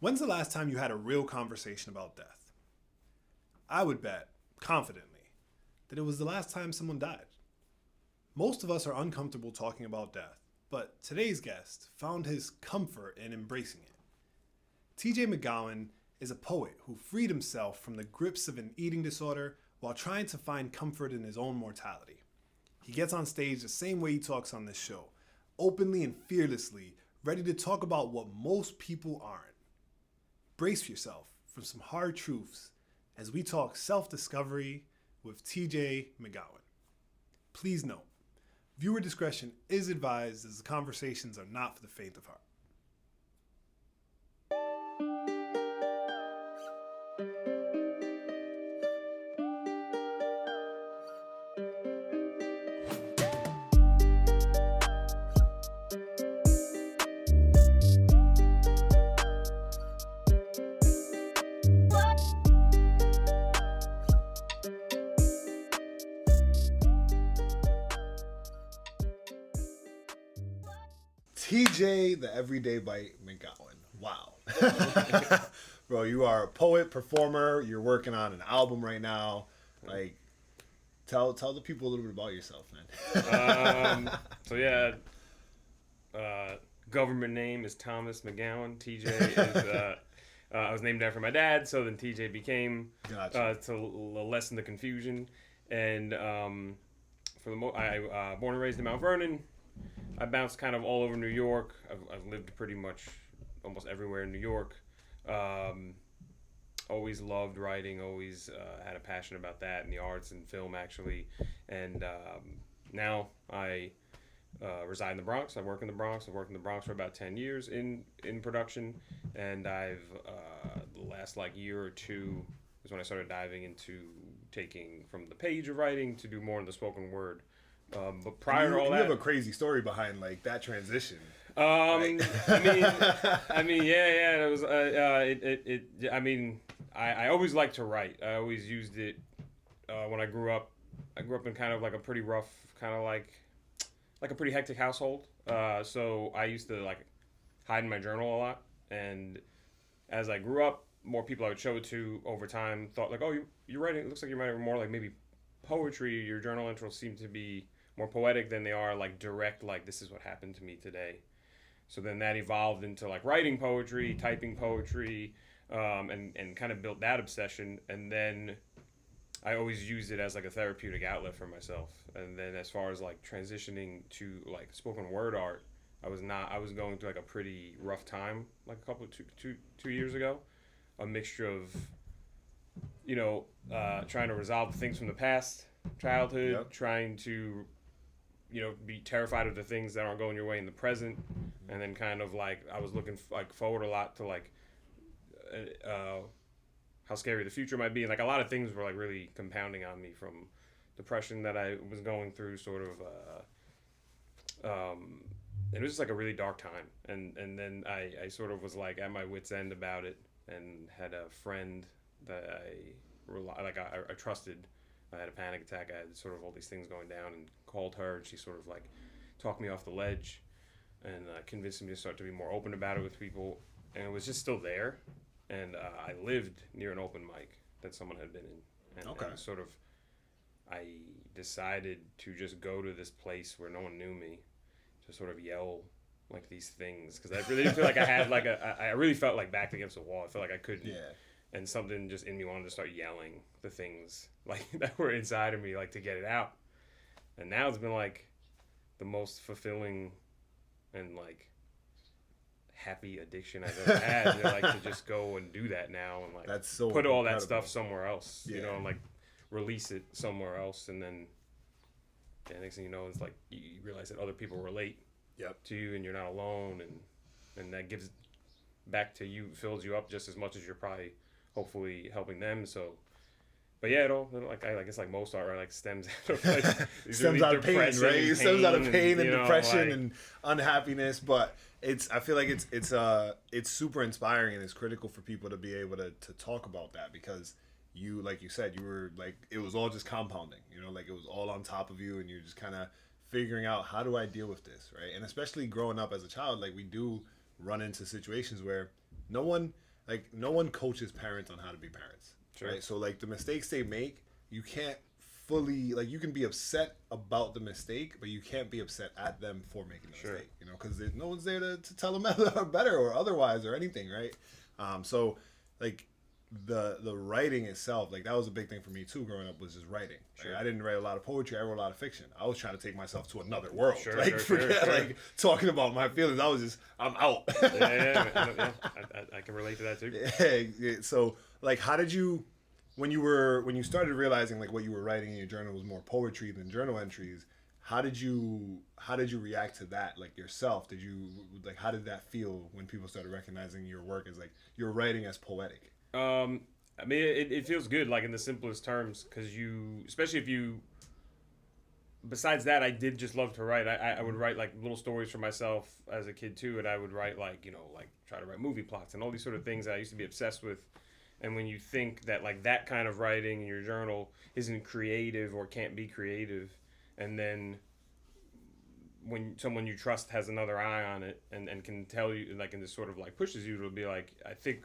When's the last time you had a real conversation about death? I would bet, confidently, that it was the last time someone died. Most of us are uncomfortable talking about death, but today's guest found his comfort in embracing it. TJ McGowan is a poet who freed himself from the grips of an eating disorder while trying to find comfort in his own mortality. He gets on stage the same way he talks on this show, openly and fearlessly, ready to talk about what most people aren't. Brace yourself for some hard truths as we talk self-discovery with TJ McGowan. Please note, viewer discretion is advised as the conversations are not for the faint of heart. TJ, the Everyday Bite McGowan. Wow. Bro, you are a poet, performer. You're working on an album right now. Like, tell the people a little bit about yourself, man. Government name is Thomas McGowan. TJ is, I was named after my dad, so then TJ became, to lessen the confusion. And I born and raised in Mount Vernon. I bounced kind of all over New York. I've lived pretty much almost everywhere in New York. Always loved writing, always had a passion about that and the arts and film, actually. And now I reside in the Bronx. I work in the Bronx. I've worked in the Bronx for about 10 years in production. And I've, the last year or two is when I started diving into taking from the page of writing to do more in the spoken word. But prior to all that, you have a crazy story behind that transition. Yeah. It was. I always liked to write. I always used it when I grew up. I grew up in kind of a pretty rough, kind of like a pretty hectic household. So I used to hide in my journal a lot. And as I grew up, more people I would show it to over time thought oh, you're writing. It looks like you're writing more maybe poetry. Your journal entries seem to be more poetic than they are direct, this is what happened to me today. So then that evolved into writing poetry, typing poetry, and kind of built that obsession. And then I always used it as a therapeutic outlet for myself. And then as far as transitioning to spoken word art, I was going through a pretty rough time two years ago. A mixture of trying to resolve things from the past, childhood, Yep. Trying to be terrified of the things that aren't going your way in the present, and then kind of I was looking forward a lot to how scary the future might be, and a lot of things were really compounding on me from depression that I was going through, sort of. It was just a really dark time, and then I sort of was at my wit's end about it, and had a friend that I trusted. I had a panic attack. I had sort of all these things going down, and called her, and she sort of talked me off the ledge, and convinced me to start to be more open about it with people. And it was just still there, and I lived near an open mic that someone had been in, and sort of I decided to just go to this place where no one knew me, to sort of yell these things, because I really didn't feel I had I really felt backed against the wall. I felt I couldn't. Yeah. And something just in me wanted to start yelling the things that were inside of me, to get it out. And now it's been the most fulfilling and happy addiction I've ever had. To just go and do that now, and that's so put all incredible. that stuff somewhere else, Yeah. And release it somewhere else. And then next thing you know, it's you realize that other people relate Yep. to you, and you're not alone, and that gives back to you, fills you up just as much as you're probably hopefully helping them. So, but yeah, it all I guess most art, right, stems out of Stems really out of pain, right? It stems out of pain and depression and unhappiness. But I feel like it's super inspiring, and it's critical for people to be able to talk about that, because you, like you said, you were it was all just compounding, it was all on top of you, and you're just kind of figuring out, how do I deal with this, right? And especially growing up as a child, we do run into situations where no one like no one coaches parents on how to be parents, Sure. right? So like the mistakes they make, you can't fully like you can be upset about the mistake, but you can't be upset at them for making the mistake, you know, because no one's there to tell them better or otherwise or anything, right? So like the writing itself, like that was a big thing for me too growing up, was just writing. Sure. Like, I didn't write a lot of poetry, I wrote a lot of fiction. I was trying to take myself to another world. Sure, like forget like talking about my feelings. I'm out. Yeah. I can relate to that too. Yeah. So like how did you when you started realizing like what you were writing in your journal was more poetry than journal entries, how did you react to that, like yourself? Did you like how did that feel when people started recognizing your work as like your writing as poetic? I mean, it feels good, like in the simplest terms, because especially if you, besides that, I did just love to write. I would write like little stories for myself as a kid too, and I would write like, like try to write movie plots and all these sort of things that I used to be obsessed with. And when you think that like that kind of writing in your journal isn't creative or can't be creative, and then when someone you trust has another eye on it and can tell you, like, and this sort of like pushes you to be like, I think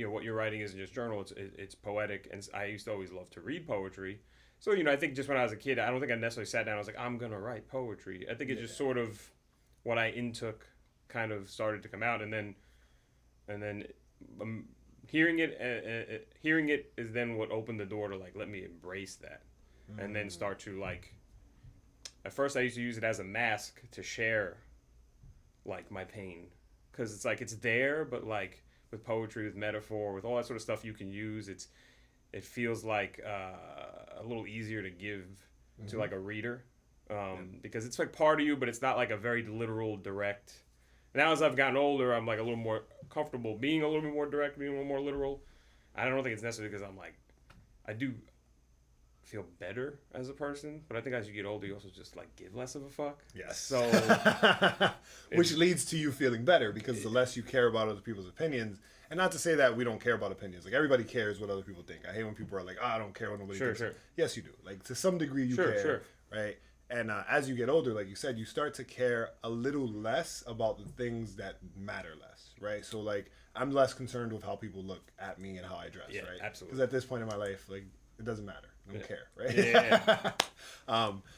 what you're writing isn't just journal, it's poetic. And I used to always love to read poetry, so I think just when I was a kid, I don't think I necessarily sat down and was like, I'm gonna write poetry. I think it just sort of what I intook kind of started to come out, and then hearing it is then what opened the door to like let me embrace that, and then start to like. At first, I used to use it as a mask to share, like, my pain, because it's like it's there, but like with poetry, with metaphor, with all that sort of stuff you can use, it feels like a little easier to give to like a reader, because it's like part of you, but it's not like a very literal, direct. Now as I've gotten older, I'm like a little more comfortable being a little bit more direct, being a little more literal. I don't think it's necessarily because I'm like, I do feel better as a person, but I think as you get older, you also just like give less of a fuck. Yes. So, which leads to you feeling better, because the less you care about other people's opinions, and not to say that we don't care about opinions. Like everybody cares what other people think. I hate when people are like, I don't care what nobody thinks. Sure. Yes, you do. Like to some degree, you care. Right. And as you get older, like you said, you start to care a little less about the things that matter less, right? So like, I'm less concerned with how people look at me and how I dress, right? Absolutely. Because at this point in my life, like, it doesn't matter. I don't care, right? Yeah.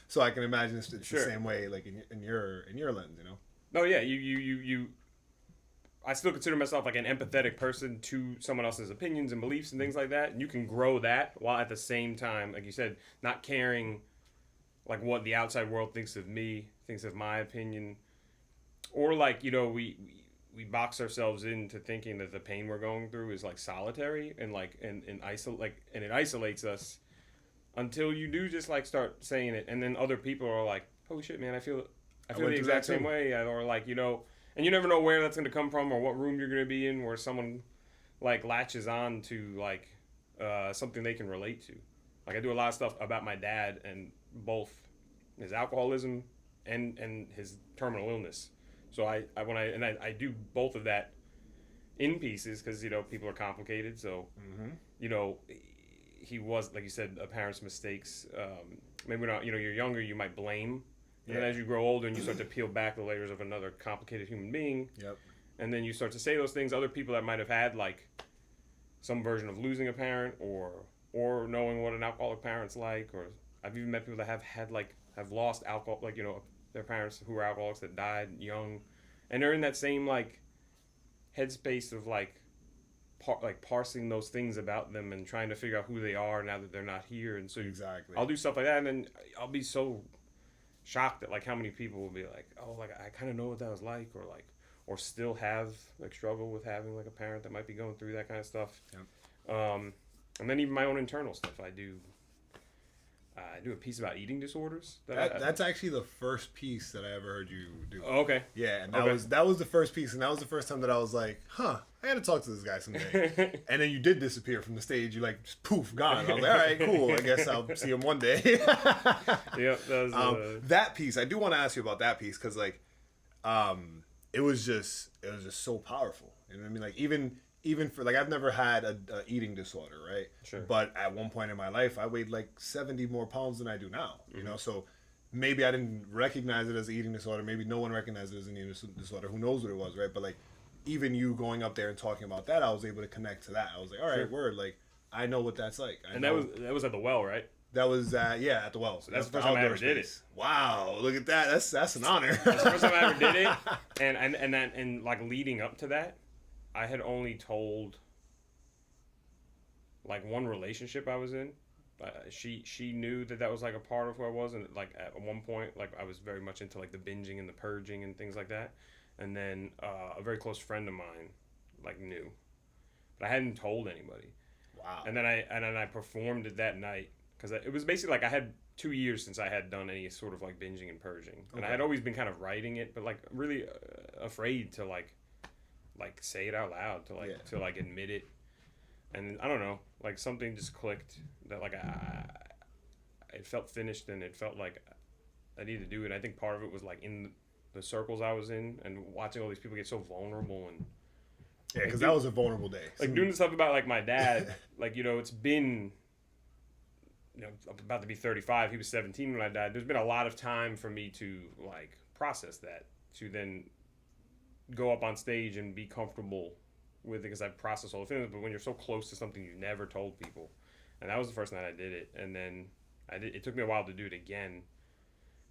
So I can imagine it's the same way, like in your lens, you know. No, yeah, you. I still consider myself like an empathetic person to someone else's opinions and beliefs and things like that. And you can grow that while at the same time, like you said, not caring like what the outside world thinks of me, thinks of my opinion, or like we box ourselves into thinking that the pain we're going through is like solitary and like and it isolates us until you do just like start saying it, and then other people are like, holy shit, man, I feel the exact same way, or like and you never know where that's going to come from or what room you're going to be in where someone like latches on to like something they can relate to. Like I do a lot of stuff about my dad and both his alcoholism and his terminal illness. So I do both of that in pieces because people are complicated. So he was, like you said, a parent's mistakes. Maybe not. You're younger, you might blame, and then as you grow older and you start to peel back the layers of another complicated human being. Yep. And then you start to say those things. Other people that might have had like some version of losing a parent or knowing what an alcoholic parent's like, or I've even met people that have lost alcohol, like their parents who were alcoholics that died young, and they're in that same like headspace of like parsing those things about them and trying to figure out who they are now that they're not here. And so exactly, I'll do stuff like that, and then I'll be so shocked at like how many people will be like, oh, like I kind of know what that was like, or still have like struggle with having like a parent that might be going through that kind of stuff. Yep. And then even my own internal stuff. I do a piece about eating disorders. That's actually the first piece that I ever heard you do. Oh, okay. Yeah, and that was the first piece, and that was the first time that I was like, I got to talk to this guy someday. And then you did disappear from the stage. You like, just poof, gone. I was like, all right, cool. I guess I'll see him one day. Yep. That piece, I do want to ask you about that piece because like, it was just so powerful. You know what I mean? Like even for like I've never had a eating disorder, right? Sure. But at one point in my life, I weighed like 70 more pounds than I do now. You know, so maybe I didn't recognize it as an eating disorder. Maybe no one recognized it as an eating disorder. Who knows what it was, right? But like even you going up there and talking about that, I was able to connect to that. I was like, all right, Sure. word, like I know what that's like. And that was at the well, right? That was at the well. So that's the first time I ever did it. Wow, look at that. That's an honor. That's the first time I ever did it, and like leading up to that, I had only told like one relationship I was in. She knew that was like a part of who I was, and like at one point, like I was very much into like the binging and the purging and things like that. And then a very close friend of mine like knew, but I hadn't told anybody. Wow. And then I performed it that night because it was basically like I had 2 years since I had done any sort of like binging and purging, and I had always been kind of writing it, but like really afraid to like say it out loud, to like admit it. And I don't know, like something just clicked that like it felt finished, and it felt like I needed to do it. I think part of it was like in the circles I was in and watching all these people get so vulnerable, and yeah, because that was a vulnerable day. Like doing stuff about like my dad, like, you know, it's been, you know, I'm about to be 35. He was 17 when I died. There's been a lot of time for me to like process that, to then go up on stage and be comfortable with it because I've processed all the feelings. But when you're so close to something you never told people, and that was the first night I did it, and then it took me a while to do it again.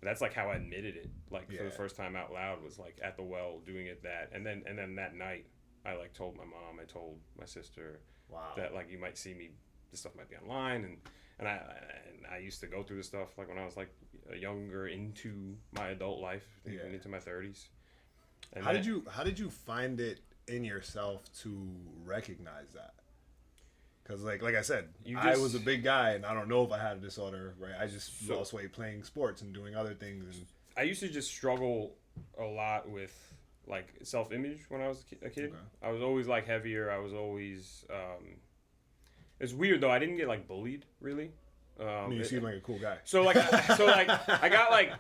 But that's like how I admitted it, like for the first time out loud, was like at the well doing it and then that night I like told my mom, I told my sister that like you might see me, this stuff might be online, and I used to go through this stuff like when I was like younger into my adult life, even into my 30s. And how did you find it in yourself to recognize that? Because like I said, I was a big guy, and I don't know if I had a disorder, right? I just lost weight playing sports and doing other things. And I used to just struggle a lot with like self-image when I was a kid. Okay. I was always like heavier. I was always it's weird though, I didn't get like bullied really. You seem like a cool guy. So I got like,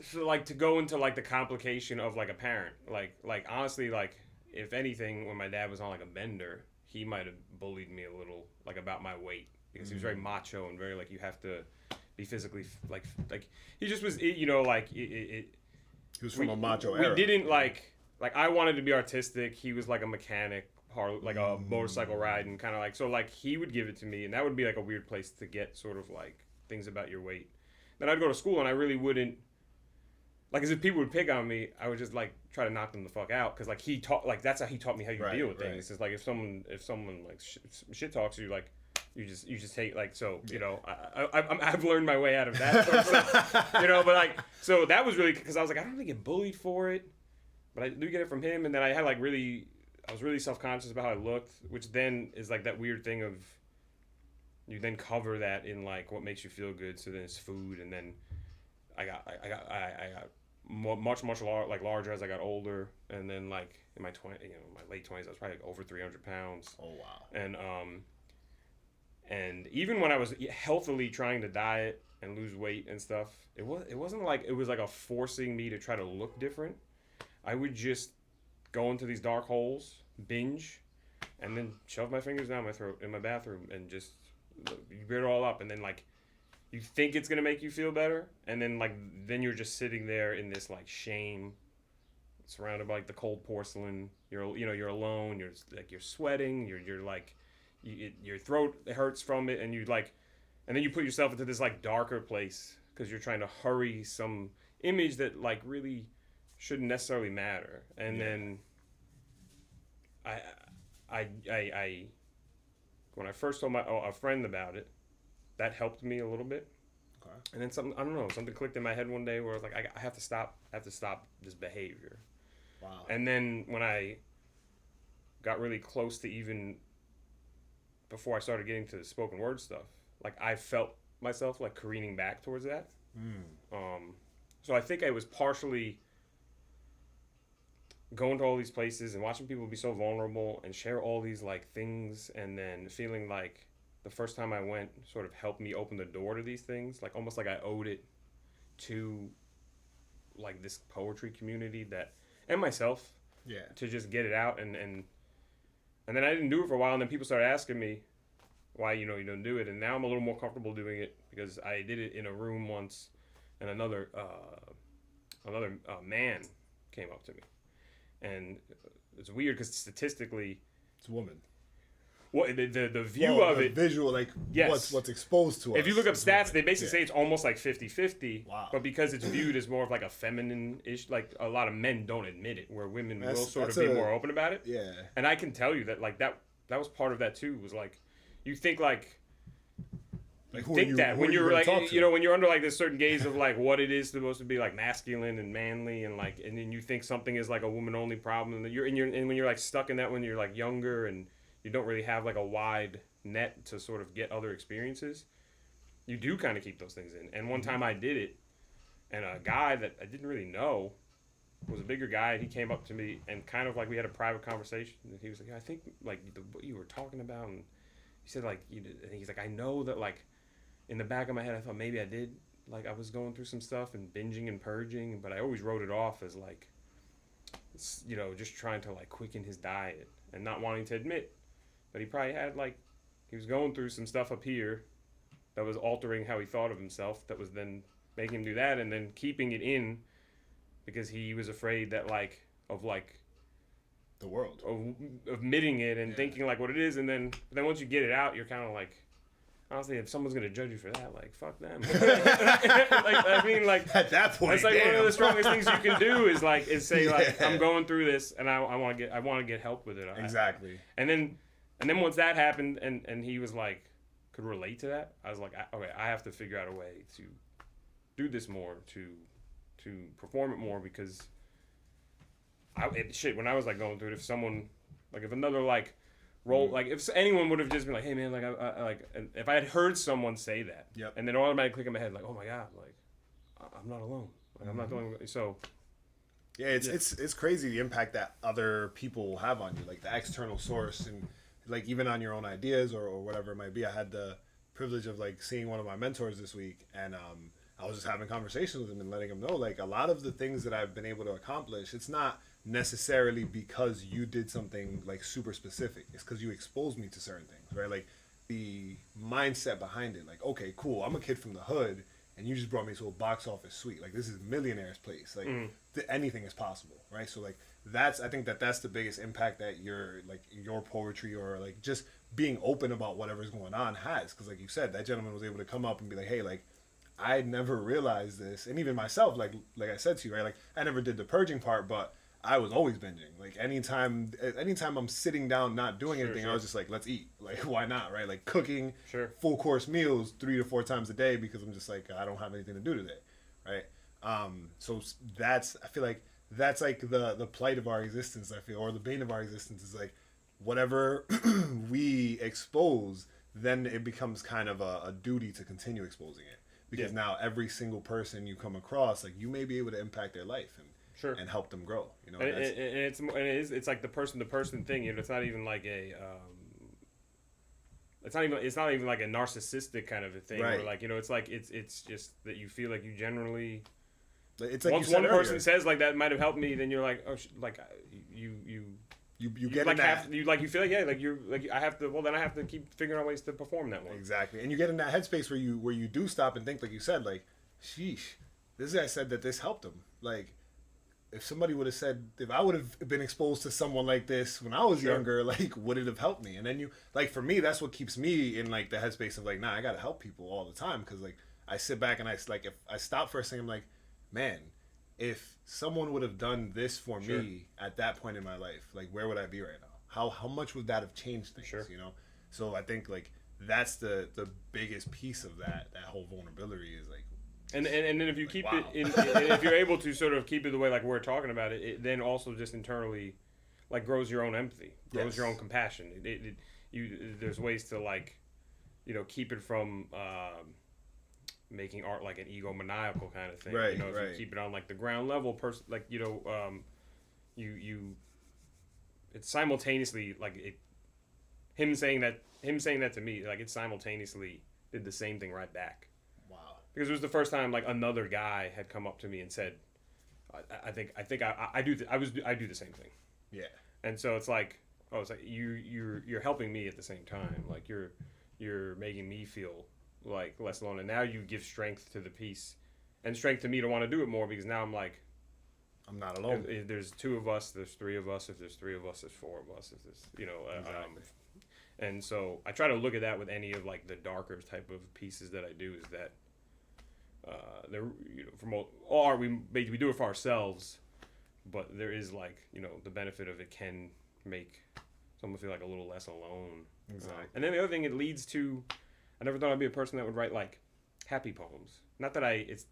so like to go into like the complication of like a parent, like honestly, like if anything, when my dad was on like a bender, he might have bullied me a little, like about my weight, because he was very macho and very like, you have to be physically like he just was, you know, like he was from a macho era. We didn't like I wanted to be artistic. He was like a mechanic, like a motorcycle riding kind of like, so like he would give it to me, and that would be like a weird place to get sort of like things about your weight. Then I'd go to school and I really wouldn't, like, as if people would pick on me, I would just like try to knock them the fuck out, because like he taught, like that's how he taught me how you deal with things. It's like if someone like shit talks you, like you just hate, like, so you know, I've learned my way out of that sort of stuff, you know. But like, so that was really, because I was like, I don't really get bullied for it, but I do get it from him. And then I had like I was really self-conscious about how I looked, which then is like that weird thing of you then cover that in like what makes you feel good. So then it's food, and then I got much larger as I got older, and then like in my my late 20s, I was probably like over 300 pounds. Oh wow! And even when I was healthily trying to diet and lose weight and stuff, it wasn't like it was like a forcing me to try to look different. I would just go into these dark holes, binge, and then shove my fingers down my throat in my bathroom and just you beat it all up, and then like you think it's gonna make you feel better, and then you're just sitting there in this like shame, surrounded by like the cold porcelain. You're alone. You're sweating. You're like your throat hurts from it, and and then you put yourself into this like darker place because you're trying to hurry some image that like really shouldn't necessarily matter. And then I when I first told a friend about it, that helped me a little bit. Okay. And then something clicked in my head one day where I was like, I have to stop this behavior. Wow. And then when I got really close to, even before I started getting to the spoken word stuff, like I felt myself like careening back towards that. So I think I was partially going to all these places and watching people be so vulnerable and share all these like things, and then feeling like the first time I went sort of helped me open the door to these things, like almost like I owed it to like this poetry community and myself, to just get it out. And then I didn't do it for a while, and then people started asking me why you don't do it, and now I'm a little more comfortable doing it because I did it in a room once, and another man came up to me, and it's weird because statistically, It's a woman. well, the view of the it, visual, like yes. what's exposed to us. If you look up is stats, women. they basically say it's almost like 50-50. Wow. But because it's viewed as more of like a feminine-ish, like a lot of men don't admit it, where women will sort of be more open about it. Yeah. And I can tell you that like that was part of that too. Was like, you think like. When you're like, when you're under like this certain gaze of like what it is supposed to be like masculine and manly and like, and then you think something is like a woman only problem, and and when you're like stuck in that when you're like younger and you don't really have like a wide net to sort of get other experiences, you do kind of keep those things in. And one time I did it, and a guy that I didn't really know was a bigger guy, and he came up to me and kind of like we had a private conversation, and he was like, I think like what you were talking about, and he said like and he's like, I know that like. In the back of my head, I thought maybe I did, like I was going through some stuff and binging and purging, but I always wrote it off as like, just trying to like quicken his diet and not wanting to admit that he probably had like, he was going through some stuff up here that was altering how he thought of himself, that was then making him do that and then keeping it in because he was afraid that of the world, of admitting it and thinking like what it is, and then once you get it out, you're kind of like, honestly, if someone's gonna judge you for that, like fuck them. At that point, that's like damn. one of the strongest things you can do is say like I'm going through this and I want to get help with it. Exactly. And then once that happened and he was like could relate to that, I was like, okay, I have to figure out a way to do this more, to perform it more, because when I was like going through it, if someone like if another like role, like if anyone would have just been like, hey man, like I like if I had heard someone say that, and then automatically click in my head like, oh my god, like I'm not alone, like I'm not the only one. So it's crazy the impact that other people will have on you, like the external source, and like even on your own ideas or whatever it might be. I had the privilege of like seeing one of my mentors this week, and I was just having conversations with him and letting him know like a lot of the things that I've been able to accomplish, it's not necessarily because you did something like super specific. It's because you exposed me to certain things, right? Like the mindset behind it, like, okay, cool, I'm a kid from the hood and you just brought me to a box office suite, like this is millionaire's place, like anything is possible, right? So like I think that's the biggest impact that your poetry or like just being open about whatever's going on has, because like you said, that gentleman was able to come up and be like, hey, like I never realized this, and even myself, like I said to you, right, like I never did the purging part, but I was always binging. Like anytime I'm sitting down not doing anything, I was just like, let's eat. Like why not, right? Like cooking full course meals 3 to 4 times a day because I'm just like I don't have anything to do today, right? So I feel like that's like the plight of our existence. I feel, or the bane of our existence is like whatever we expose, then it becomes kind of a duty to continue exposing it, because now every single person you come across, like you may be able to impact their life and help them grow, and it's like the person to person thing. It's not even like it's not even like a narcissistic kind of a thing, right? Or like it's just that you feel like you generally. It's like once one person says like that might have helped me, then you're like, oh, like you get like you feel like I have to. Well, then I have to keep figuring out ways to perform that one. Exactly, and you get in that headspace where you do stop and think, like you said, like, sheesh, this guy said that this helped him. Like, if somebody would have said, if I would have been exposed to someone like this when I was younger, like, would it have helped me? And then for me, that's what keeps me in like the headspace of like, nah, I gotta help people all the time, because like I sit back and if I stop for a second, I'm like, man, if someone would have done this for me at that point in my life, like where would I be right now? How much would that have changed things? So I think like that's the biggest piece of that whole vulnerability is like. And then if you keep it and if you're able to sort of keep it the way like we're talking about it, it then also just internally like grows your own empathy, grows your own compassion. There's ways to like, keep it from making art like an egomaniacal kind of thing, right? If you keep it on like the ground level, it's simultaneously like him saying that to me, like it simultaneously did the same thing right back. Wow. Because it was the first time like another guy had come up to me and said, I do the same thing. Yeah. And so it's like, you're helping me at the same time, like you're making me feel like less alone, and now you give strength to the piece and strength to me to want to do it more, because now I'm like, I'm not alone. If there's two of us, there's three of us. If there's three of us, there's four of us. If there's, Exactly. and so I try to look at that with any of like the darker type of pieces that I do is that they're for all art we do it for ourselves, but there is like the benefit of it can make someone feel like a little less alone. Exactly. And then the other thing, it leads to, I never thought I'd be a person that would write like happy poems. Not that it's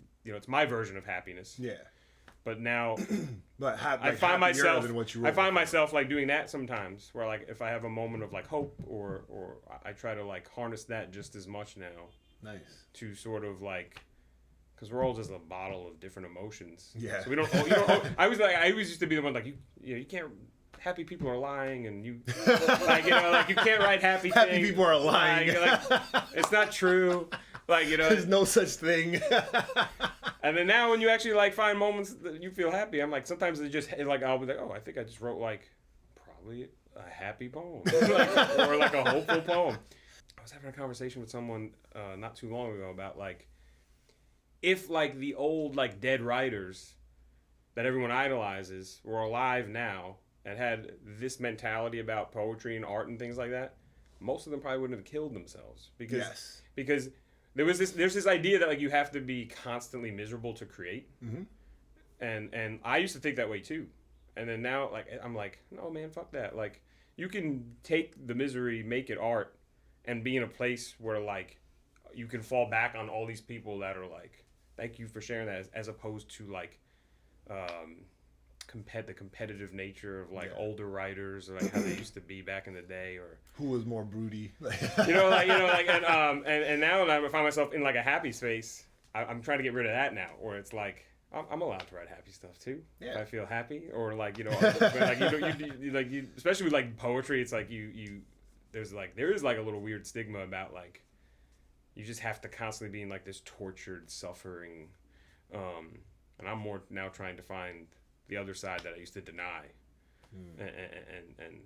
my version of happiness. Yeah. But now, But I find myself than what you I wrote find before. myself like doing that sometimes, where like if I have a moment of like hope, or I try to like harness that just as much now Nice. to sort of like, because we're all just a bottle of different emotions. Yeah. So we don't. I always used to be the one like you can't. Happy people are lying, and you like you can't write happy things. Happy people are lying. Like, it's not true. Like There's no such thing. And then now when you actually like find moments that you feel happy, I'm like sometimes I'll be like, oh, I think I just wrote like probably a happy poem or like a hopeful poem. I was having a conversation with someone not too long ago about like if like the old like dead writers that everyone idolizes were alive now and had this mentality about poetry and art and things like that, most of them probably wouldn't have killed themselves because there's this idea that like you have to be constantly miserable to create, and I used to think that way too, and then now like I'm like, no man, fuck that. Like you can take the misery, make it art, and be in a place where like you can fall back on all these people that are like, thank you for sharing that, as opposed to like the competitive nature of like older writers, or like how they used to be back in the day, or Who was more broody? and now that I find myself in like a happy space, I'm trying to get rid of that now, where it's like I'm allowed to write happy stuff too. Yeah. If I feel happy, or like especially with like poetry, it's like there is like a little weird stigma about like you just have to constantly be in like this tortured suffering, and I'm more now trying to find the other side that I used to deny, and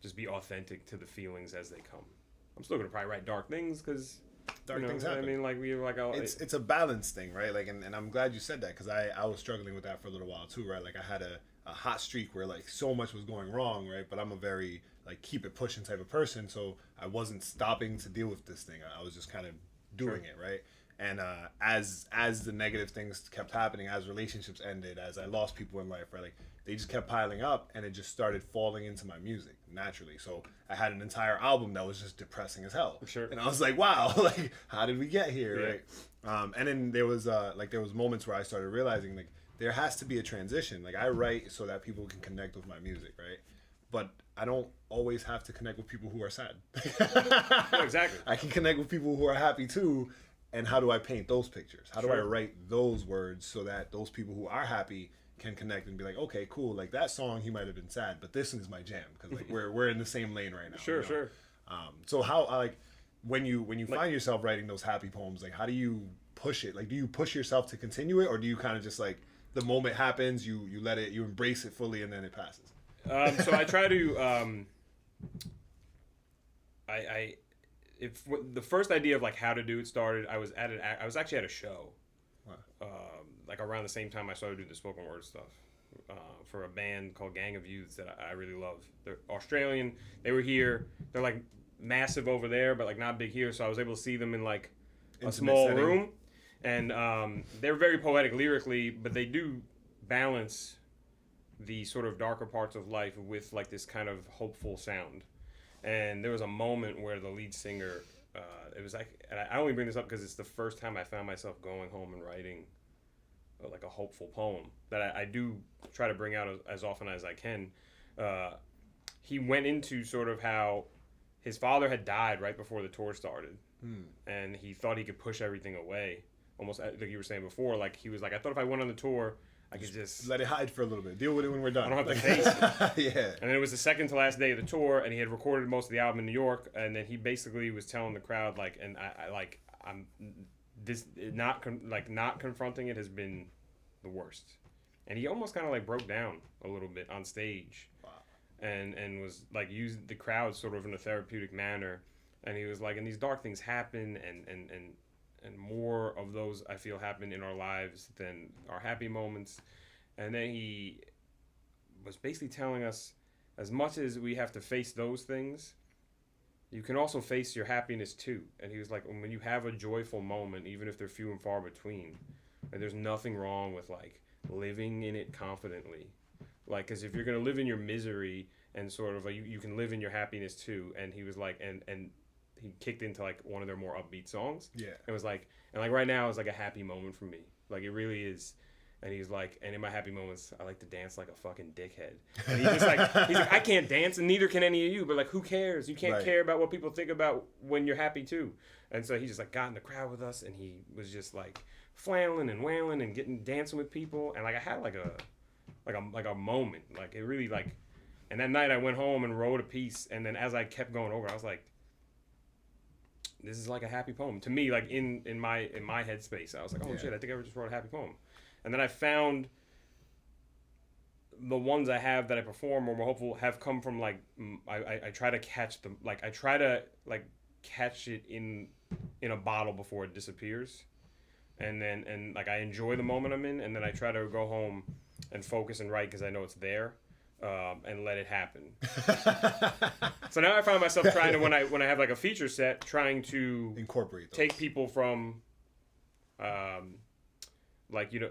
just be authentic to the feelings as they come. I'm still gonna probably write dark things because Dark things happen. I mean, like we were like, It's a balance thing, right? Like, and I'm glad you said that, because I was struggling with that for a little while too, right? Like I had a hot streak where like so much was going wrong, right? But I'm a very like keep it pushing type of person, so I wasn't stopping to deal with this thing. I was just kind of doing it, right? And as the negative things kept happening, as relationships ended, as I lost people in life, right, like they just kept piling up, and it just started falling into my music naturally. So I had an entire album that was just depressing as hell. Sure. And I was like, wow, like how did we get here, right? And then there was moments where I started realizing like there has to be a transition. Like I write so that people can connect with my music, right? But I don't always have to connect with people who are sad. No, exactly. I can connect with people who are happy too. And how do I paint those pictures? How do I write those words so that those people who are happy can connect and be like, okay, cool. Like that song, he might have been sad, but this is my jam because like we're in the same lane right now. Sure. So how like when you find yourself writing those happy poems, like how do you push it? Like do you push yourself to continue it, or do you kind of just like the moment happens, you let it, you embrace it fully, and then it passes? So I try to if the first idea of like how to do it started, I was actually at a show, like around the same time I started doing the spoken word stuff, for a band called Gang of Youths that I really love. They're Australian. They were here. They're like massive over there, but like not big here. So I was able to see them in like a small room, and they're very poetic lyrically, but they do balance the sort of darker parts of life with like this kind of hopeful sound. And there was a moment where the lead singer, it was like, and I only bring this up because it's the first time I found myself going home and writing like a hopeful poem that I do try to bring out as often as I can. He went into sort of how his father had died right before the tour started, and he thought he could push everything away, almost like you were saying before. Like he was like, I thought if I went on the tour, I could just let it hide for a little bit. Deal with it when we're done. I don't have to face it. Yeah. And then it was the second to last day of the tour, and he had recorded most of the album in New York, and then he basically was telling the crowd like, and I'm this not confronting it has been the worst, and he almost kind of like broke down a little bit on stage, and was like used the crowd sort of in a therapeutic manner, and he was like, and these dark things happen, and more of those I feel happen in our lives than our happy moments. And then he was basically telling us, as much as we have to face those things, you can also face your happiness too. And he was like, when you have a joyful moment, even if they're few and far between, and there's nothing wrong with like living in it confidently. Like, because if you're going to live in your misery and sort of, you can live in your happiness too. And he was like, and he kicked into like one of their more upbeat songs. Yeah. It was like, and like right now it's like a happy moment for me. Like it really is. And he's like, and in my happy moments, I like to dance like a fucking dickhead. And he's like, I can't dance, and neither can any of you. But like, who cares? You can't care about what people think about when you're happy too. And so he just like got in the crowd with us, and he was just like flailing and wailing and dancing with people. And like I had like a moment, like it really like. And that night I went home and wrote a piece, and then as I kept going over, I was like, this is like a happy poem to me. Like in my headspace, I was like, oh shit, I think I just wrote a happy poem. And then I found the ones I have that I perform or more hopeful have come from like I try to catch them, like I try to like catch it in a bottle before it disappears, and like I enjoy the moment I'm in, and then I try to go home and focus and write because I know it's there, and let it happen. So now I find myself trying to when I have like a feature set, trying to incorporate those. Take people from like, you know,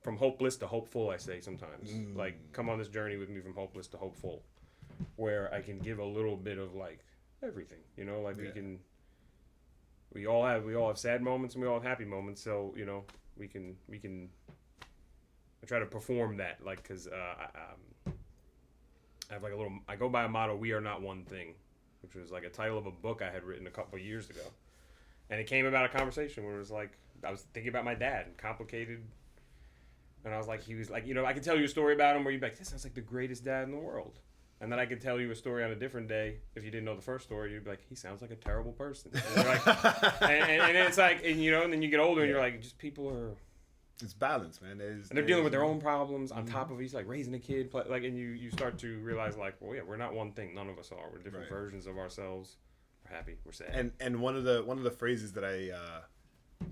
from hopeless to hopeful, I say sometimes. Like, come on this journey with me from hopeless to hopeful, where I can give a little bit of, like, everything, you know? Like, we all have sad moments and we all have happy moments, so, you know, we can I try to perform that, like, because I have, like, I go by a motto, we are not one thing, which was, like, a title of a book I had written a couple of years ago. And it came about a conversation where it was, like, I was thinking about my dad and complicated, and I was like, he was like, you know, I could tell you a story about him where you'd be like, this sounds like the greatest dad in the world. And then I could tell you a story on a different day. If you didn't know the first story, you'd be like, he sounds like a terrible person. And, like, and it's like, and you know, and then you get older and you're like, just people are. It's balance, man. And they're dealing with their own problems on top of he's like raising a kid, like, and you start to realize like, well, yeah, we're not one thing. None of us are. We're different versions of ourselves. We're happy. We're sad. And one of the phrases that I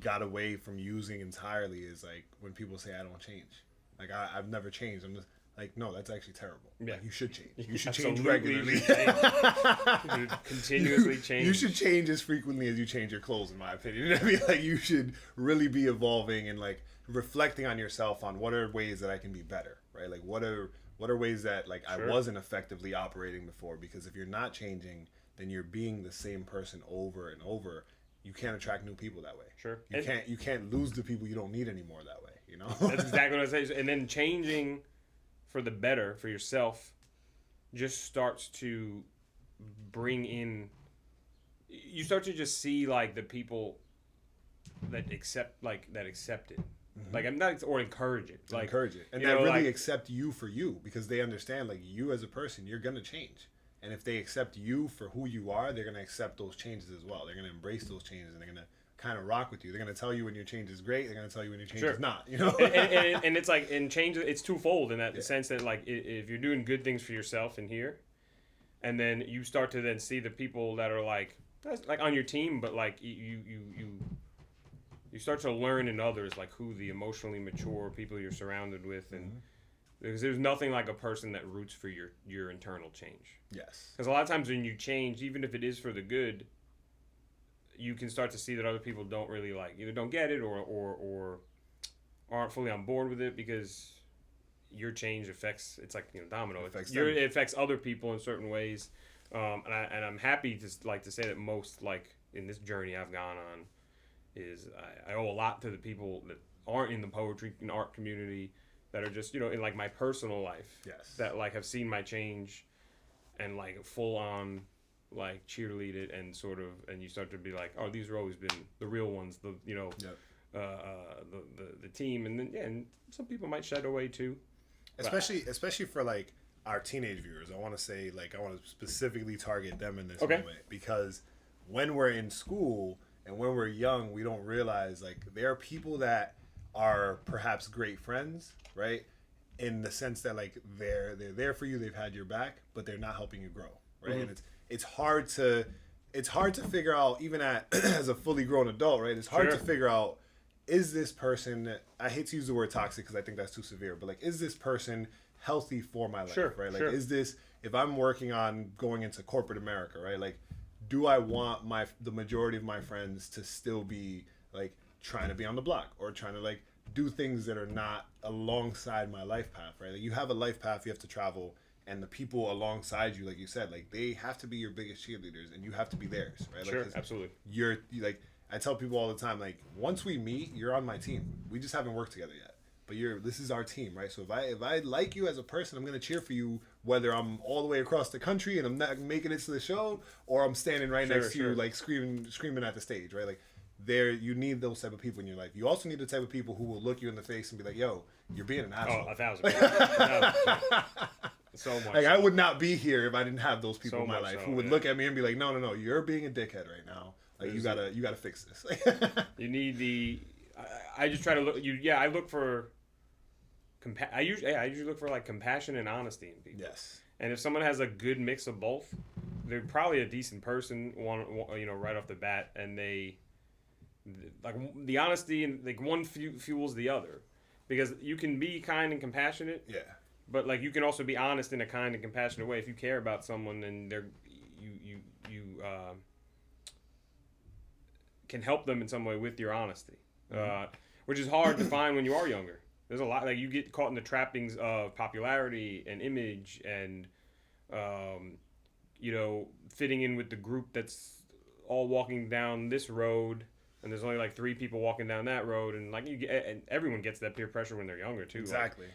got away from using entirely is like when people say I don't change. Like I've never changed. I'm just like, no, that's actually terrible. Yeah. Like, you should change. You should Absolutely change regularly. You should continuously change. You should change as frequently as you change your clothes, in my opinion. You know what I mean? Like you should really be evolving and like reflecting on yourself on what are ways that I can be better, right? Like what are ways that like I wasn't effectively operating before? Because if you're not changing, then you're being the same person over and over. You can't attract new people that way. Sure. You can't lose the people you don't need anymore that way, you know? That's exactly what I say. And then changing for the better for yourself just starts to bring in, you start to just see like the people that accept it. Mm-hmm. Like I'm not, or encourage it. Like encourage it. And that really accept you for you, because they understand like you as a person, you're going to change. And if they accept you for who you are, they're going to accept those changes as well. They're going to embrace those changes, and they're going to kind of rock with you. They're going to tell you when your change is great. They're going to tell you when your change is not, you know? and it's like, in change, it's twofold in that sense that like, if you're doing good things for yourself in here, and then you start to then see the people that are like on your team, but like you start to learn in others, like who the emotionally mature people you're surrounded with, and because there's nothing like a person that roots for your internal change. Yes. Because a lot of times when you change, even if it is for the good, you can start to see that other people don't really like, either don't get it or aren't fully on board with it, because your change affects, it's like, you know, domino. It affects other people in certain ways. And I'm happy to say that most, like, in this journey I've gone on, is I owe a lot to the people that aren't in the poetry and art community, that are just, you know, in like my personal life, that like have seen my change and like full on like cheerlead it, and sort of, and you start to be like, oh, these have always been the real ones, the, you know, the team, and then and some people might shed away too, especially for like our teenage viewers. I want to say, like, I want to specifically target them in this moment, because when we're in school and when we're young, we don't realize like there are people that are perhaps great friends, right? In the sense that like they're there for you, they've had your back, but they're not helping you grow, right? And it's hard to figure out, even as a fully grown adult, right? It's hard to figure out is this person, I hate to use the word toxic because I think that's too severe, but like, is this person healthy for my life, right? Like, is this, if I'm working on going into corporate America, right? Like, do I want the majority of my friends to still be like trying to be on the block or trying to like do things that are not alongside my life path, right? Like, you have a life path, you have to travel, and the people alongside you, like you said, like they have to be your biggest cheerleaders and you have to be theirs, right? Sure, like, absolutely. You're like, I tell people all the time, like, once we meet, you're on my team. We just haven't worked together yet, but this is our team, right? So if I like you as a person, I'm gonna cheer for you, whether I'm all the way across the country and I'm not making it to the show, or I'm standing right next to you, like screaming at the stage, right? Like, you need those type of people in your life. You also need the type of people who will look you in the face and be like, "Yo, you're being an asshole." Oh, 1,000%. So much. Like, I would not be here if I didn't have those people in my life who would yeah. look at me and be like, "No, you're being a dickhead right now. Like, you gotta fix this." You need I just try to look. I look for. I usually look for like compassion and honesty in people. Yes. And if someone has a good mix of both, they're probably a decent person. Right off the bat, and they like the honesty and like one fuels the other, because you can be kind and compassionate. Yeah. But like you can also be honest in a kind and compassionate way if you care about someone and you can help them in some way with your honesty, which is hard to find when you are younger. There's a lot, like, you get caught in the trappings of popularity and image and, fitting in with the group that's all walking down this road, and there's only like 3 people walking down that road, and like and everyone gets that peer pressure when they're younger too. Exactly.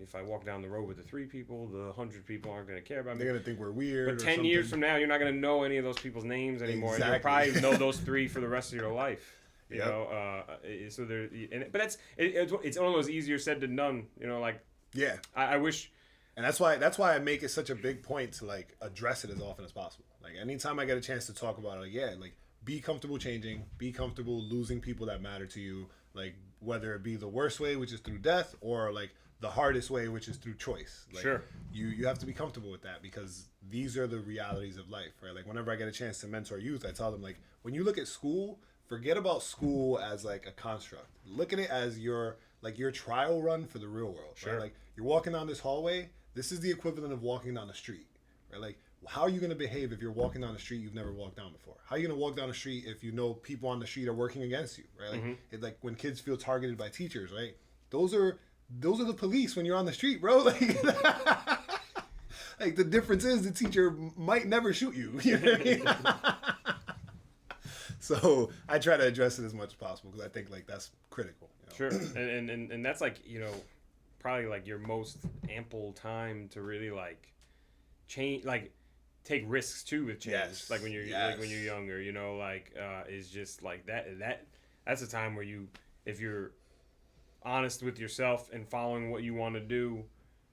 If I walk down the road with the 3 people, the 100 people aren't going to care about me. They're going to think we're weird. But 10 years from now, you're not going to know any of those people's names anymore. Exactly. And you'll probably know those 3 for the rest of your life. You know, so there. But it's one of those easier said than done. Yeah. I wish. And that's why I make it such a big point to like address it as often as possible. Like, anytime I get a chance to talk about it, like be comfortable changing, be comfortable losing people that matter to you. Like, whether it be the worst way, which is through death, or like the hardest way, which is through choice. Like, sure. You have to be comfortable with that, because these are the realities of life, right? Like, whenever I get a chance to mentor youth, I tell them, like, when you look at school, forget about school as like a construct. Look at it as your trial run for the real world. Sure. Right? Like, you're walking down this hallway. This is the equivalent of walking down the street, right? Like, how are you going to behave if you're walking down the street you've never walked down before? How are you going to walk down the street if you know people on the street are working against you, right? Like, like when kids feel targeted by teachers, right? Those are the police when you're on the street, bro. Like, like, the difference is the teacher might never shoot you. You know what I mean? So I try to address it as much as possible, because I think like that's critical. Sure, and that's like, probably like your most ample time to really like change, like take risks too with change. Yes. Like when you're younger, is just like that's a time where if you're honest with yourself and following what you want to do,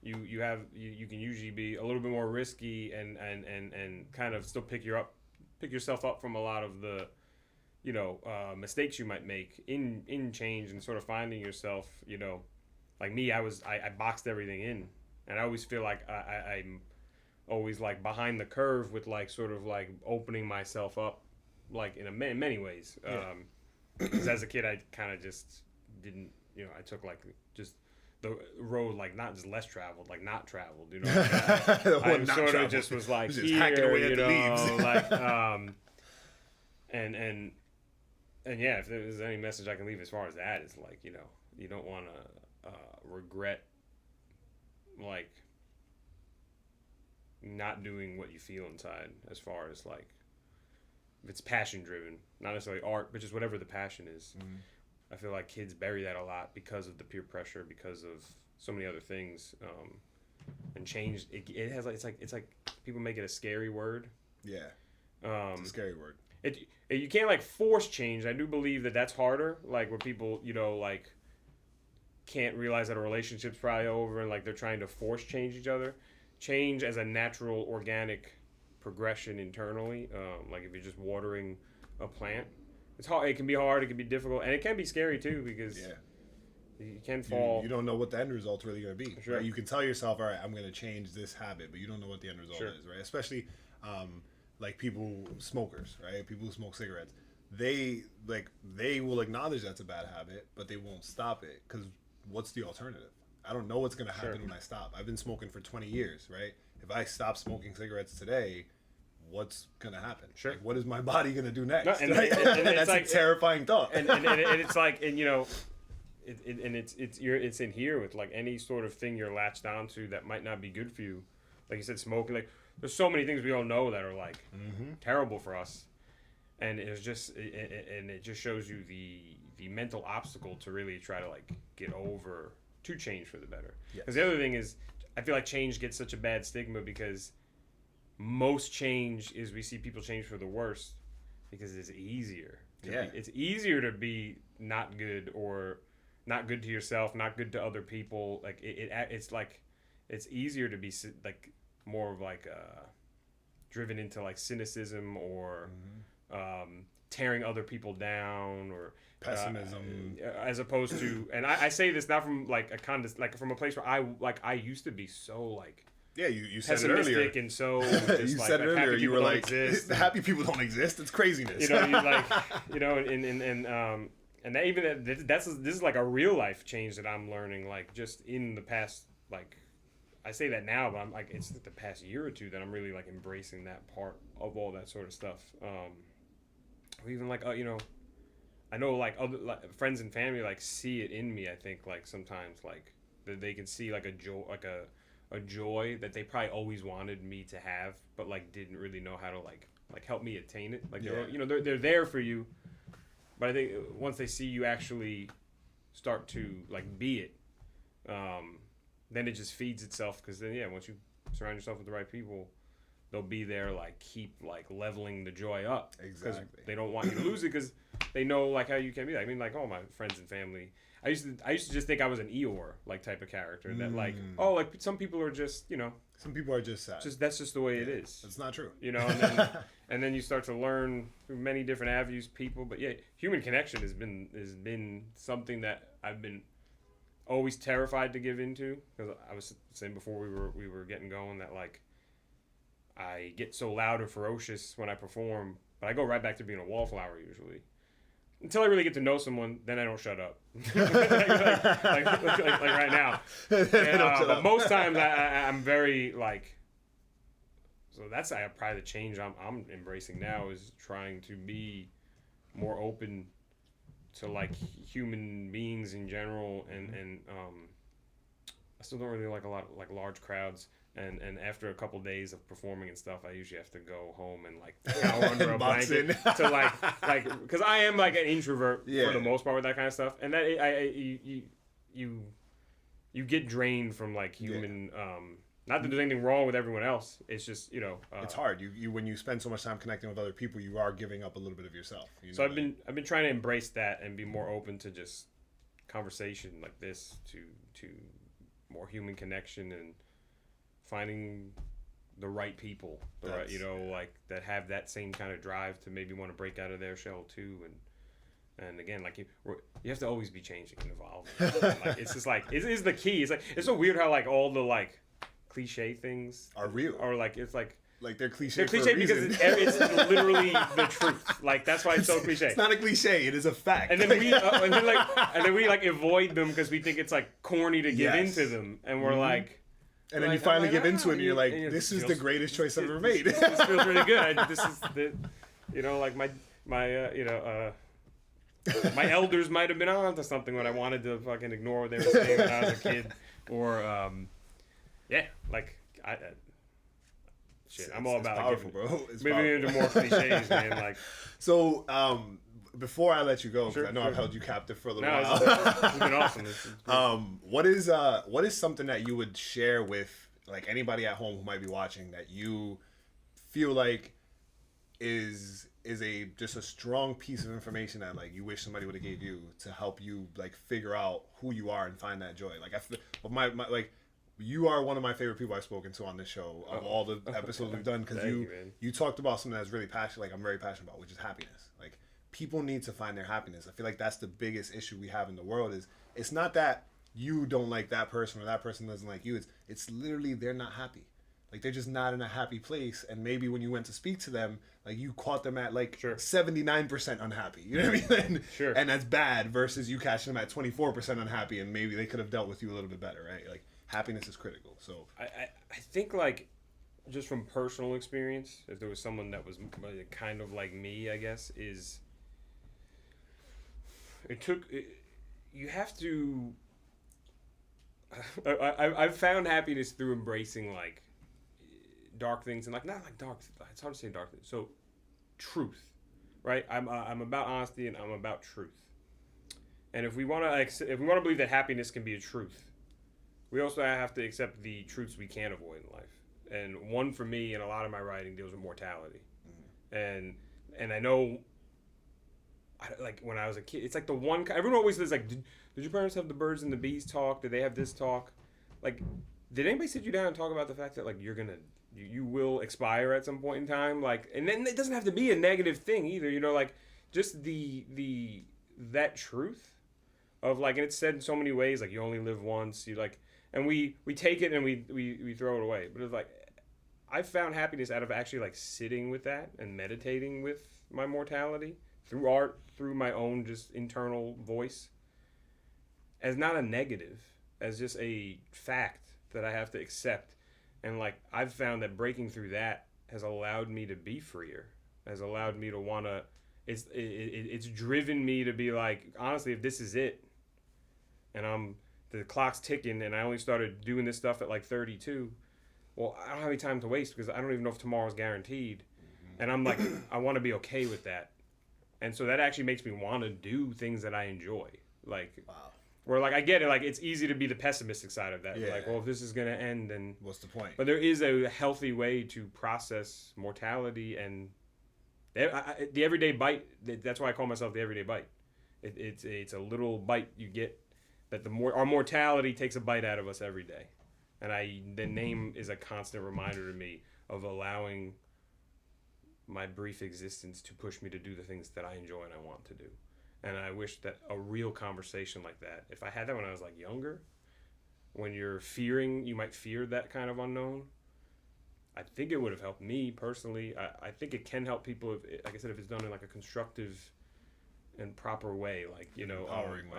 you can usually be a little bit more risky and kind of still pick yourself up from a lot of the mistakes you might make in change and sort of finding yourself. Like me, I boxed everything in, and I always feel like I'm always like behind the curve with like sort of like opening myself up like in many ways. Because as a kid, I kind of just didn't, I took like just the road, like not just less traveled, like not traveled, I sort of just was like just here, hacking away at the leaves. Like and yeah, if there's any message I can leave as far as that, is like, you don't want to regret like not doing what you feel inside, as far as like if it's passion driven, not necessarily art, but just whatever the passion is. I feel like kids bury that a lot because of the peer pressure, because of so many other things, and change. It has like it's like people make it a scary word. Yeah, it's a scary word. You can't like force change. I do believe that's harder. Like where people like can't realize that a relationship's probably over and like they're trying to force change each other. Change as a natural organic progression internally. Like if you're just watering a plant. It's hard. It can be hard. It can be difficult, and it can be scary too, because you can fall. You don't know what the end result's really going to be. Sure. Right? You can tell yourself, all right, I'm going to change this habit, but you don't know what the end result is, right? Especially like smokers, right? People who smoke cigarettes. they will acknowledge that's a bad habit, but they won't stop it because what's the alternative? I don't know what's going to happen when I stop. I've been smoking for 20 years, right? If I stop smoking cigarettes today, what's going to happen? Sure. Like, what is my body going to do next? No, and that's like, a terrifying thought. And it's like, and you know, it's in here with like any sort of thing you're latched onto that might not be good for you. Like you said, smoking. Like there's so many things we all know that are like terrible for us, and it's just and it just shows you the mental obstacle to really try to like get over to change for the better. Because the other thing is, I feel like change gets such a bad stigma because most change is we see people change for the worse because it's easier. It's easier to be not good or not good to yourself, not good to other people. Like it's like it's easier to be like more of like driven into like cynicism or tearing other people down or pessimism, as opposed to. And I say this not from like like from a place where I used to be so like. Yeah, you said it earlier. And so just you said it earlier. You were like, the happy people don't exist. It's craziness. You know, you like, you know, and that even this is like a real life change that I'm learning. Like just in the past, like I say that now, but I'm like it's the past year or two that I'm really like embracing that part of all that sort of stuff. Or even like you know, I know like other like, friends and family like see it in me. I think like sometimes like that they can see like a joy that they probably always wanted me to have, but like didn't really know how to like help me attain it. Like they're there for you, but I think once they see you actually start to like be it, then it just feeds itself. Because then once you surround yourself with the right people, they'll be there like keep like leveling the joy up. Exactly. They don't want you to lose it because they know like how you can be. I mean like all my friends and family. I used to just think I was an Eeyore like type of character that like like some people are just some people are just sad. That's just the way it is. It's not true. You know, and then you start to learn through many different avenues, people. But human connection has been something that I've been always terrified to give into because I was saying before we were getting going that like I get so loud and ferocious when I perform, but I go right back to being a wallflower usually. Until I really get to know someone, then I don't shut up. like right now. But most times I'm very like. So that's probably the change I'm embracing now is trying to be more open to like human beings in general, and I still don't really like a lot of like large crowds. And after a couple days of performing and stuff, I usually have to go home and like cower under a blanket to like because I am like an introvert for the most part with that kind of stuff, and that you get drained from like human. Not that there's anything wrong with everyone else. It's just it's hard. You when you spend so much time connecting with other people, you are giving up a little bit of yourself. So I've been trying to embrace that and be more open to just conversation like this to more human connection and finding the right people, like that have that same kind of drive to maybe want to break out of their shell too, and again, like you have to always be changing and evolving. Like, it's just like it is the key. It's like it's so weird how like all the like cliche things are real, or like it's like they're cliche. They're cliche because it's literally the truth. Like that's why it's so cliche. It's not a cliche; it is a fact. And then we avoid them because we think it's like corny to give into them, and we're like. And then you finally give into it, and you're like, "This is the greatest choice I've ever made." This feels really good. This is the, like my my elders might have been on to something when I wanted to fucking ignore what they were saying when I was a kid, or shit. I'm all about powerful, bro. It's moving into more cliches, man. Like so. Before I let you go, because I know I've held you captive for a little while. It's been awesome. What is something that you would share with like anybody at home who might be watching that you feel like is just a strong piece of information that like you wish somebody would have gave you to help you like figure out who you are and find that joy? Like I feel, my like you are one of my favorite people I've spoken to on this show of all the episodes we've done because you talked about something that's really passionate, like I'm very passionate about, which is happiness. Like people need to find their happiness. I feel like that's the biggest issue we have in the world is it's not that you don't like that person or that person doesn't like you. It's literally they're not happy. like they're just not in a happy place, and maybe when you went to speak to them, like you caught them at like Sure. 79% unhappy. You know what I mean? Sure. And that's bad versus you catching them at 24% unhappy, and maybe they could have dealt with you a little bit better, right? Like happiness is critical. So I think like just from personal experience, if there was someone that was kind of like me, I guess, is you have to. I've found happiness through embracing like dark things and like not like dark. It's hard to say dark things. So truth, right? I'm about honesty and I'm about truth. And if we want to believe that happiness can be a truth, we also have to accept the truths we can't avoid in life. And one for me, and a lot of my writing deals with mortality. Mm-hmm. And I know, like when I was a kid, it's like the one. Everyone always says like, did your parents have the birds and the bees talk? Did they have this talk? Like, did anybody sit you down and talk about the fact that like you will expire at some point in time? Like, and then it doesn't have to be a negative thing either. You know, like just that truth of like, and it's said in so many ways. Like you only live once. You like. And we take it and we throw it away. But it's like, I found happiness out of actually like sitting with that and meditating with my mortality through art, through my own just internal voice, as not a negative, as just a fact that I have to accept. And like, I've found that breaking through that has allowed me to be freer, has allowed me to want to, it's driven me to be like, honestly, if this is it, and the clock's ticking, and I only started doing this stuff at like 32. Well, I don't have any time to waste because I don't even know if tomorrow's guaranteed. Mm-hmm. And I'm like, I want to be okay with that. And so that actually makes me want to do things that I enjoy. Like, wow. Where like I get it, like it's easy to be the pessimistic side of that. Yeah. Like, well, if this is gonna end, then what's the point? But there is a healthy way to process mortality and the everyday bite. That's why I call myself the everyday bite. It's a little bite you get. That our mortality takes a bite out of us every day, and the name is a constant reminder to me of allowing my brief existence to push me to do the things that I enjoy and I want to do. And I wish that a real conversation like that, if I had that when I was like younger, when you might fear that kind of unknown, I think it would have helped me personally. I think it can help people if, like I said, if it's done in like a constructive and proper way, like empowering way.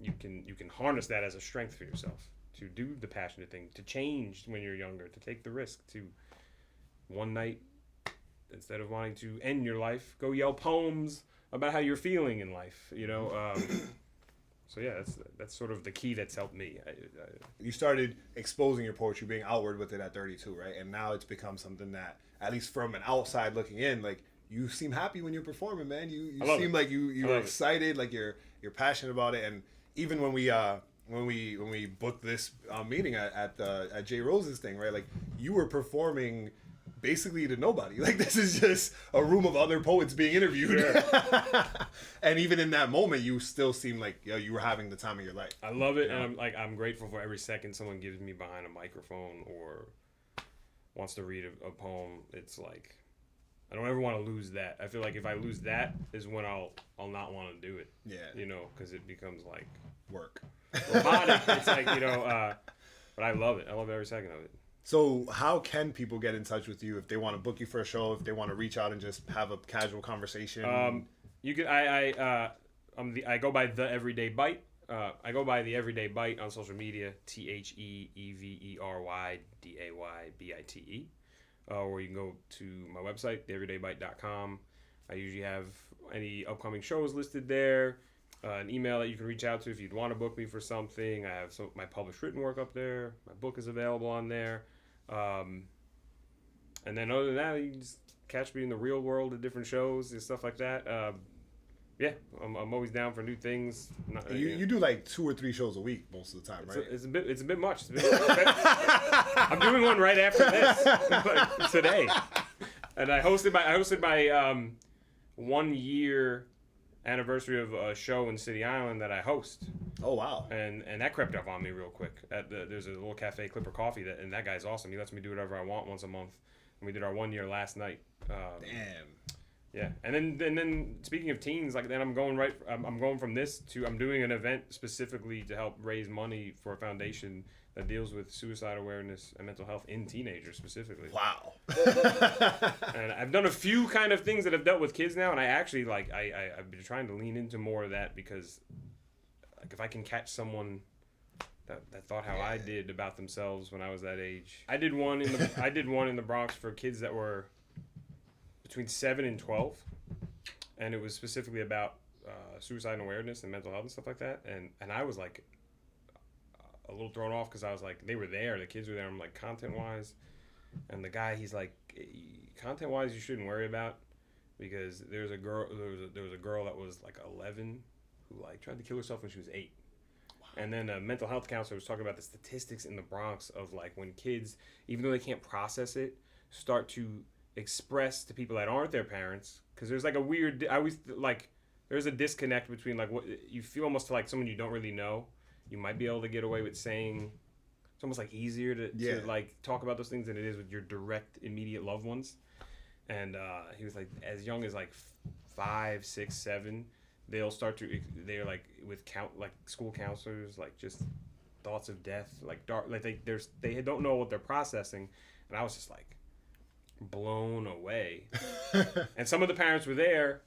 You can harness that as a strength for yourself to do the passionate thing, to change when you're younger, to take the risk, to one night instead of wanting to end your life, go yell poems about how you're feeling in life. So yeah, that's sort of the key that's helped me. You started exposing your poetry, being outward with it at 32, right? And now it's become something that, at least from an outside looking in, like. You seem happy when you're performing, man. You seem like you're excited, like you're passionate about it. And even when we booked this meeting at Jay Rose's thing, right? Like you were performing basically to nobody. Like this is just a room of other poets being interviewed. Sure. And even in that moment, you still seem like you were having the time of your life. I love it, and I'm grateful for every second someone gives me behind a microphone or wants to read a poem. It's like. I don't ever want to lose that. I feel like if I lose that is when I'll not want to do it. Yeah. Because it becomes like work. Robotic. It's like, but I love it. I love every second of it. So how can people get in touch with you if they want to book you for a show, if they want to reach out and just have a casual conversation? You can, I go by The Everyday Bite. I go by The Everyday Bite on social media, TheEveryDaybite. Or you can go to my website, theeverydaybite.com. I usually have any upcoming shows listed there. An email that you can reach out to if you'd want to book me for something. I have my published written work up there. My book is available on there. And then other than that, you can just catch me in the real world at different shows and stuff like that. Yeah, I'm always down for new things. You do like 2 or 3 shows a week most of the time, right? It's a bit much. I'm doing one right after this today, and I hosted my 1 year anniversary of a show in City Island that I host. Oh wow! And that crept up on me real quick. There's a little cafe, Clipper Coffee, and that guy's awesome. He lets me do whatever I want once a month. And we did our 1 year last night. Damn. Yeah, and then speaking of teens, like then I'm going from this to I'm doing an event specifically to help raise money for a foundation that deals with suicide awareness and mental health in teenagers specifically. Wow. And I've done a few kind of things that have dealt with kids now, and I actually I've been trying to lean into more of that because like if I can catch someone that thought how I did about themselves when I was that age. I did one in the Bronx for kids that were between 7 and 12, and it was specifically about suicide and awareness and mental health and stuff like that. And I was like a little thrown off because I was like, they were there, the kids were there. I'm like, content wise, and the guy, he's like, content wise, you shouldn't worry about because there was a girl that was like 11 who like tried to kill herself when she was 8. And then a mental health counselor was talking about the statistics in the Bronx of like when kids, even though they can't process it, start to express to people that aren't their parents, because there's like a weird, I always like, there's a disconnect between like what you feel almost like someone you don't really know, you might be able to get away with saying, it's almost like easier to like talk about those things than it is with your direct immediate loved ones. And he was like, as young as like 5, 6, 7, they're like with school counselors, like just thoughts of death, like dark, like they don't know what they're processing. And I was just like blown away. And some of the parents were there,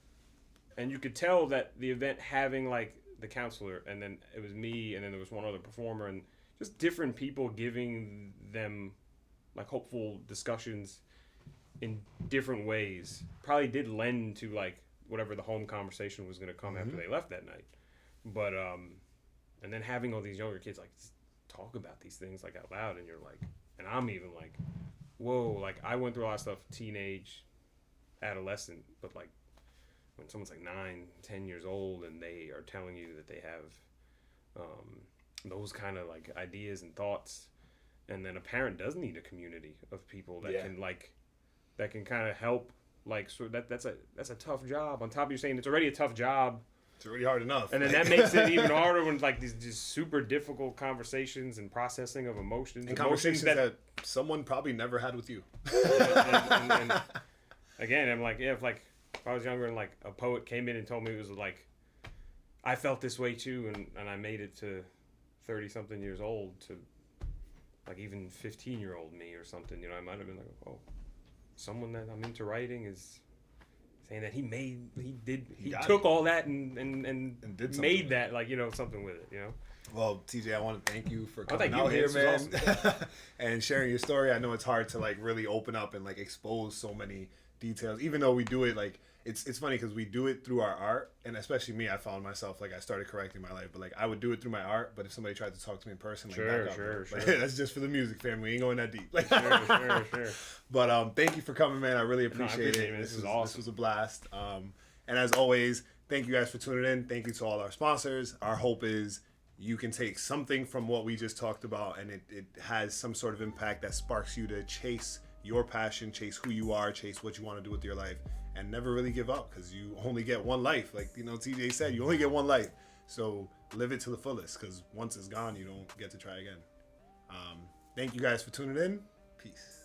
and you could tell that the event having like the counselor, and then it was me, and then there was one other performer, and just different people giving them like hopeful discussions in different ways probably did lend to like whatever the home conversation was going to come after they left that night. But and then having all these younger kids like talk about these things like out loud, and you're like, and I'm even like, whoa, like I went through a lot of stuff teenage, adolescent, but like when someone's like 9, 10 years old and they are telling you that they have those kind of like ideas and thoughts, and then a parent does need a community of people that can like that can kind of help. Like, so that's a tough job. On top of you saying it's already a tough job, it's already hard enough, and then that makes it even harder when like these just super difficult conversations and processing of emotions and conversations that someone probably never had with you. and again, I'm like, if I was younger and like a poet came in and told me it was like I felt this way too, and I made it to 30-something years old to like even 15-year-old me or something, you know, I might have been like, oh. Someone that I'm into writing is saying that he took all that and did made that, like, you know, something with it, you know. Well, TJ, I want to thank you for coming out here, man, awesome. And sharing your story. I know it's hard to like really open up and like expose so many details, even though we do it like it's funny because we do it through our art, and especially me, I found myself like I started correcting my life, but like I would do it through my art, but if somebody tried to talk to me in person, like sure. Like, that's just for the music, fam. We ain't going that deep. Like, sure. But thank you for coming, man. I really appreciate it. This was awesome. This was a blast. And as always, thank you guys for tuning in. Thank you to all our sponsors. Our hope is you can take something from what we just talked about, and it has some sort of impact that sparks you to chase your passion, chase who you are, chase what you want to do with your life, and never really give up, because you only get one life. Like, you know, TJ said, you only get one life. So live it to the fullest, because once it's gone, you don't get to try again. Thank you guys for tuning in. Peace.